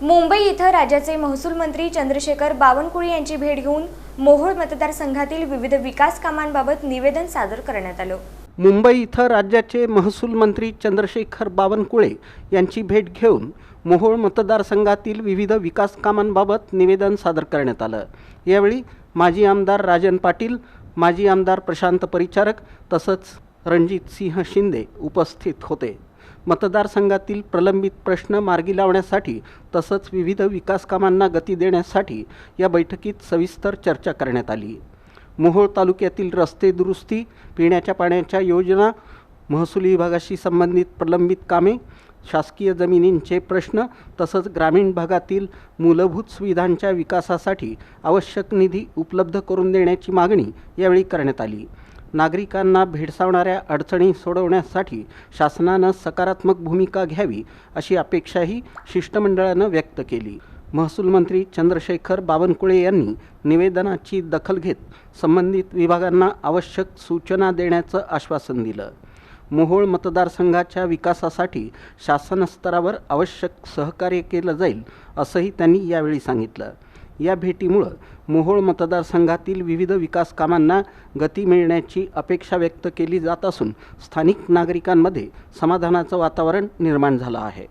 मुंबई इथं राज्याचे महसूल मंत्री चंद्रशेखर बावनकुळे यांची भेट घेऊन मोहोळ मतदारसंघातील विविध विकास कामांबाबत निवेदन सादर करण्यात आलं। मुंबई इथं राज्याचे महसूल मंत्री चंद्रशेखर बावनकुळे यांची भेट घेऊन मोहोळ मतदारसंघातील विविध विकास कामांबाबत निवेदन सादर करण्यात आलं। यावेळी माजी आमदार राजन पाटील, माजी आमदार प्रशांत परिचारक तसंच रणजित सिंह शिंदे उपस्थित होते। मतदारसंघातील प्रलंबित प्रश्न मार्गी लावण्यासाठी तसंच विविध विकास कामांना गती देण्यासाठी या बैठकीत सविस्तर चर्चा करण्यात आली। मोहोळ तालुक्यातील रस्ते दुरुस्ती, पिण्याच्या पाण्याच्या योजना, महसूल विभागाशी संबंधित प्रलंबित कामे, शासकीय जमिनींचे प्रश्न तसंच ग्रामीण भागातील मूलभूत सुविधांच्या विकासासाठी आवश्यक निधी उपलब्ध करून देण्याची मागणी यावेळी करण्यात आली। नागरिकांना भेडसावणाऱ्या अडचणी सोडवण्यासाठी शासनानं सकारात्मक भूमिका घ्यावी अशी अपेक्षाही शिष्टमंडळानं व्यक्त केली। महसूल मंत्री चंद्रशेखर बावनकुळे यांनी निवेदनाची दखल घेत संबंधित विभागांना आवश्यक सूचना देण्याचं आश्वासन दिलं। मोहोळ मतदारसंघाच्या विकासासाठी शासन स्तरावर आवश्यक सहकार्य केलं जाईल असंही त्यांनी यावेळी सांगितलं। या भेटीमुळे मोहोळ मतदारसंघातील विविध विकास कामांना गती मिळण्याची अपेक्षा व्यक्त केली जात असून स्थानिक नागरिकांमध्ये समाधानाचं वातावरण निर्माण झालं आहे।